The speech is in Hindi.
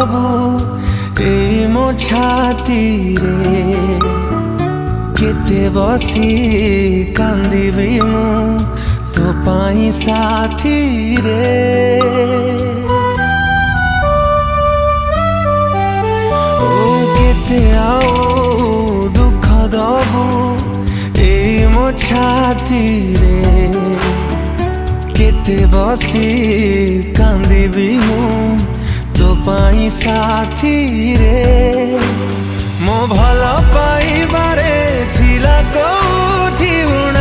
दबू ए मो छाती रे केते बसी कांदिबी मु तो पाई साथी रे। ओ केते आओ दुख दबू ए मो छाती रे केते बसी कांदिबी मु तो पाई साथी रे। मो भल पाइबारे थिला कोठी उण